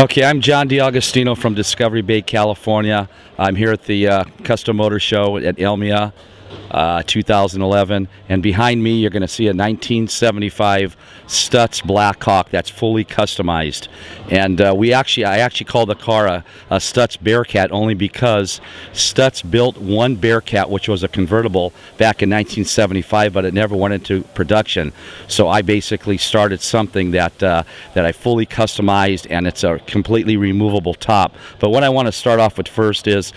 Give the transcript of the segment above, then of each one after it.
Okay, I'm John Agostino from Discovery Bay, California. I'm here at the Custom Motor Show at Elmia 2011, and behind me you're going to see a 1975 Stutz Blackhawk that's fully customized. And I actually call the car a Stutz Bearcat only because Stutz built one Bearcat, which was a convertible, back in 1975, but it never went into production. So I basically started something that I fully customized, and it's a completely removable top. But what I want to start off with first is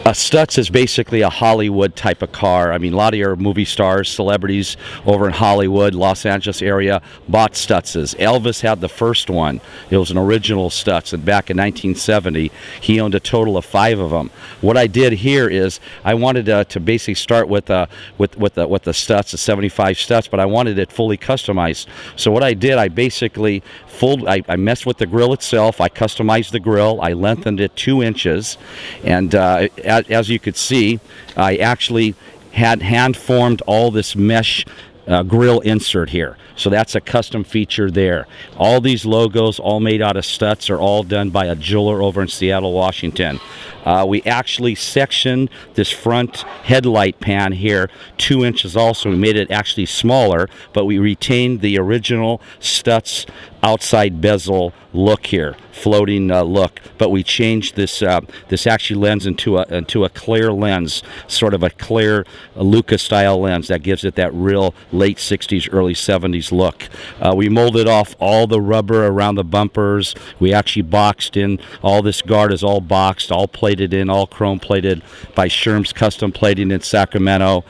a Stutz is basically a Hollywood type of car. I mean, a lot of your movie stars, celebrities over in Hollywood, Los Angeles area bought Stutzes. Elvis had the first one. It was an original Stutz, and back in 1970, he owned a total of 5 of them. What I did here is I wanted to basically start with the Stutz, the 75 Stutz, but I wanted it fully customized. So what I did, I basically I messed with the grill itself. I customized the grill. I lengthened it 2 inches, and as you could see, I actually had hand formed all this mesh grill insert here. So that's a custom feature there. All these logos, all made out of Stutz, are all done by a jeweler over in Seattle, Washington. We actually sectioned this front headlight pan here 2 inches also. We made it actually smaller, but we retained the original Stutz outside bezel look here, floating look, but we changed this actually lens into a clear lens, sort of a clear Lucas style lens that gives it that real late 60s, early 70s look. We molded off all the rubber around the bumpers. We actually boxed in. All this guard is all boxed, all plated in, all chrome plated by Sherm's Custom Plating in Sacramento.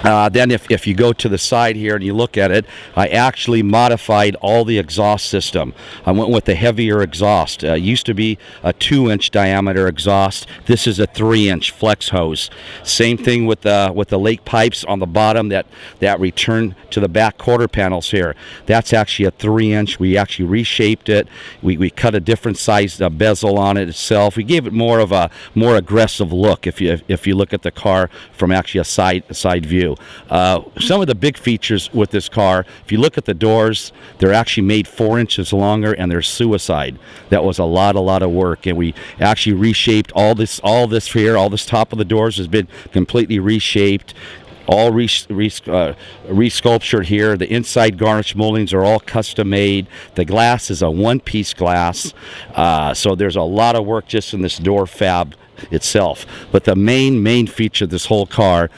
Then if you go to the side here and you look at it, I actually modified all the exhaust system. I went with the heavier exhaust. It used to be a 2-inch diameter exhaust. This is a 3-inch flex hose. Same thing with the lake pipes on the bottom that return to the back quarter panels here. That's actually a 3-inch. We actually reshaped it. We cut a different size bezel on it itself. We gave it more of a more aggressive look if you look at the car from actually a side view. Some of the big features with this car, if you look at the doors, they're actually made 4 inches longer, and they're suicide. That was a lot of work, and we actually reshaped all this here. All this top of the doors has been completely reshaped. All resculptured here. The inside garnish moldings are all custom made. The glass is a one-piece glass, so there's a lot of work just in this door fab itself. But the main feature of this whole car,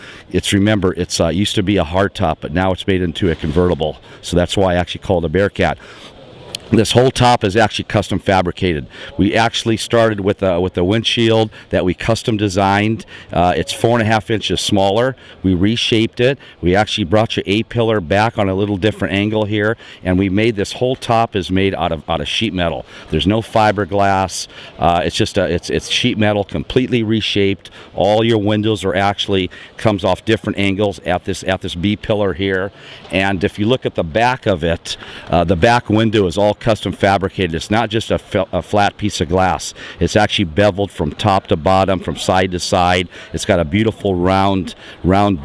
remember it's used to be a hardtop, but now it's made into a convertible. So that's why I actually call it a Bearcat. This whole top is actually custom fabricated. We actually started with a windshield that we custom designed. It's 4.5 inches smaller. We reshaped it. We actually brought your A-pillar back on a little different angle here, and we made this whole top is made out of sheet metal. There's no fiberglass. It's just it's sheet metal, completely reshaped. All your windows are actually comes off different angles at this B-pillar here. And if you look at the back of it, the back window is all custom fabricated. It's not just a flat piece of glass. It's actually beveled from top to bottom, from side to side. It's got a beautiful round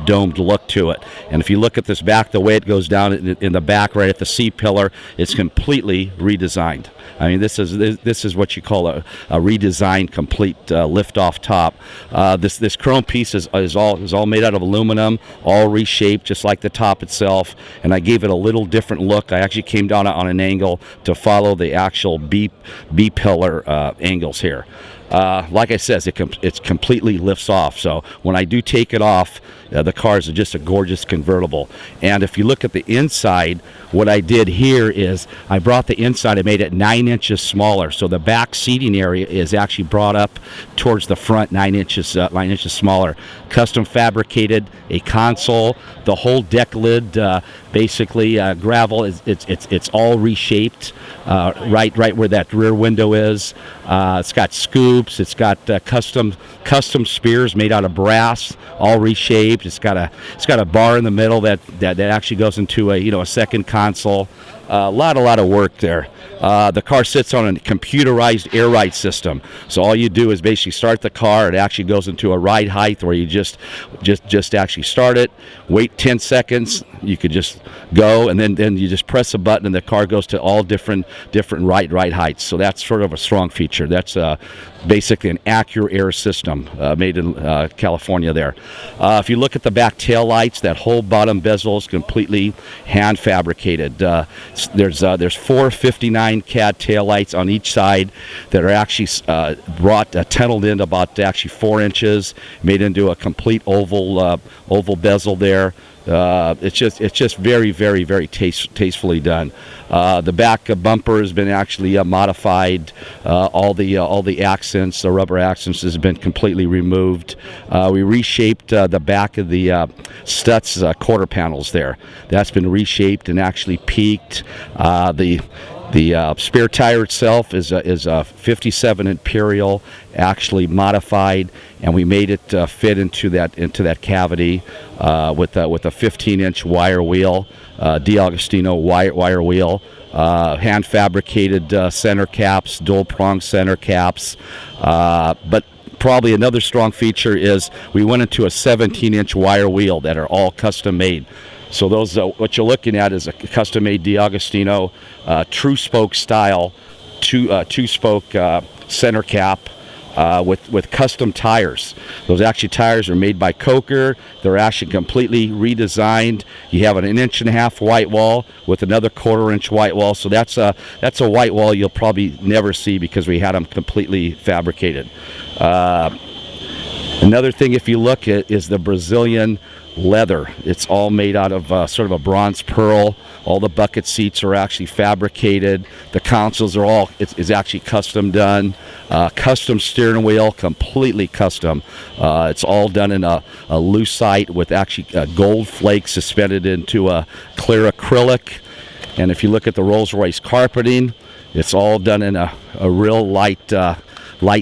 domed look to it. And if you look at this back, the way it goes down in the back right at the C-pillar, it's completely redesigned. I mean, this is what you call a redesigned, complete lift-off top. This chrome piece is all made out of aluminum, all reshaped just like the top itself. And I gave it a little different look. I actually came down on an angle to follow the actual B-pillar angles here. Like I said, it completely lifts off. So when I do take it off, the car is just a gorgeous convertible. And if you look at the inside, what I did here is I brought the inside, I made it 9 inches smaller. So the back seating area is actually brought up towards the front 9 inches smaller. Custom fabricated a console, the whole deck lid, basically gravel. It's all reshaped right where that rear window is. It's got scoops. It's got custom spears made out of brass, all reshaped. It's got a bar in the middle that actually goes into a second console. A lot of work there. The car sits on a computerized air ride system. So all you do is basically start the car. It actually goes into a ride height where you just actually start it, wait 10 seconds, you could just go, and then you just press a button and the car goes to all different ride heights. So that's sort of a strong feature. That's basically an Acura air system made in California there. If you look at the back tail lights, that whole bottom bezel is completely hand fabricated. There's 459 CAD tail lights on each side that are actually tunneled in about actually 4 inches, made into a complete oval bezel there. It's just very tastefully done. The back bumper has been actually modified. All the accents, the rubber accents, has been completely removed. We reshaped the back of the Stutz quarter panels there. That's been reshaped and actually peaked. The spare tire itself is a 57 Imperial, actually modified, and we made it fit into that cavity with a 15-inch wire wheel, Agostino wire wheel, hand fabricated center caps, dual prong center caps, but probably another strong feature is we went into a 17-inch wire wheel that are all custom made. So those, what you're looking at is a custom-made Agostino true spoke style, two-spoke center cap with custom tires. Those actually tires are made by Coker. They're actually completely redesigned. You have an 1.5-inch white wall with another 1/4-inch white wall. So that's a white wall you'll probably never see because we had them completely fabricated. Another thing, if you look at, is the Brazilian leather. It's all made out of sort of a bronze pearl. All the bucket seats are actually fabricated. The consoles are all is actually custom done. Custom steering wheel, completely custom. It's all done in a lucite with actually gold flakes suspended into a clear acrylic. And if you look at the Rolls-Royce carpeting, it's all done in a real light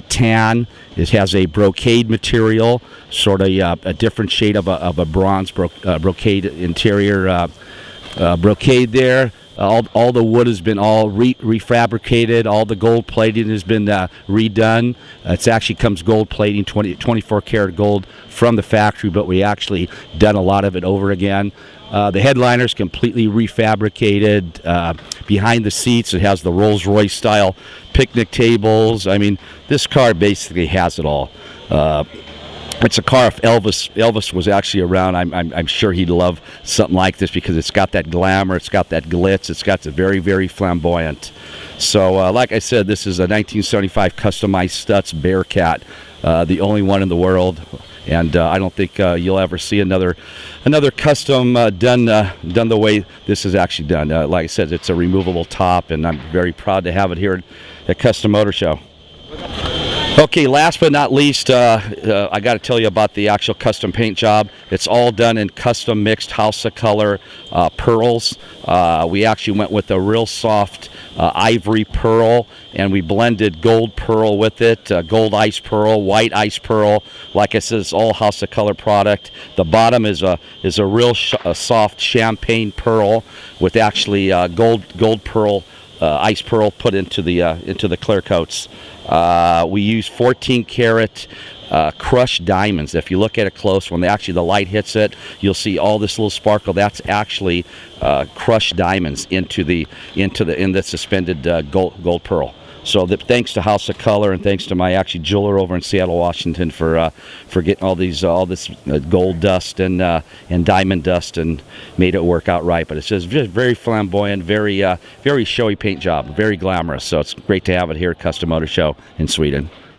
tan. It has a brocade material, sort of a different shade of a bronze brocade interior brocade there. All the wood has been all refabricated. All the gold plating has been redone. It actually comes gold plating, 24 karat gold from the factory, but we actually done a lot of it over again. The headliner's completely refabricated. Behind the seats, it has the Rolls-Royce style picnic tables. I mean, this car basically has it all. It's a car. If Elvis was actually around, I'm sure he'd love something like this because it's got that glamour, it's got that glitz, it's got the very flamboyant. So, like I said, this is a 1975 customized Stutz Bearcat, the only one in the world. And I don't think you'll ever see another custom done the way this is actually done. Like I said, it's a removable top, and I'm very proud to have it here at Custom Motor Show. Okay, last but not least, I got to tell you about the actual custom paint job. It's all done in custom mixed House of Color pearls. We actually went with a real soft ivory pearl, and we blended gold pearl with it, gold ice pearl, white ice pearl. Like I said, it's all House of Color product. The bottom is a real soft champagne pearl with actually gold pearl, ice pearl put into the clear coats. We use 14 karat crushed diamonds. If you look at it close, when the light hits it, you'll see all this little sparkle. That's actually crushed diamonds in the suspended gold pearl. So thanks to House of Color and thanks to my actually jeweler over in Seattle, Washington, for getting all this gold dust and diamond dust and made it work out right. But it's just very flamboyant, very showy paint job, very glamorous. So it's great to have it here at Custom Motor Show in Sweden.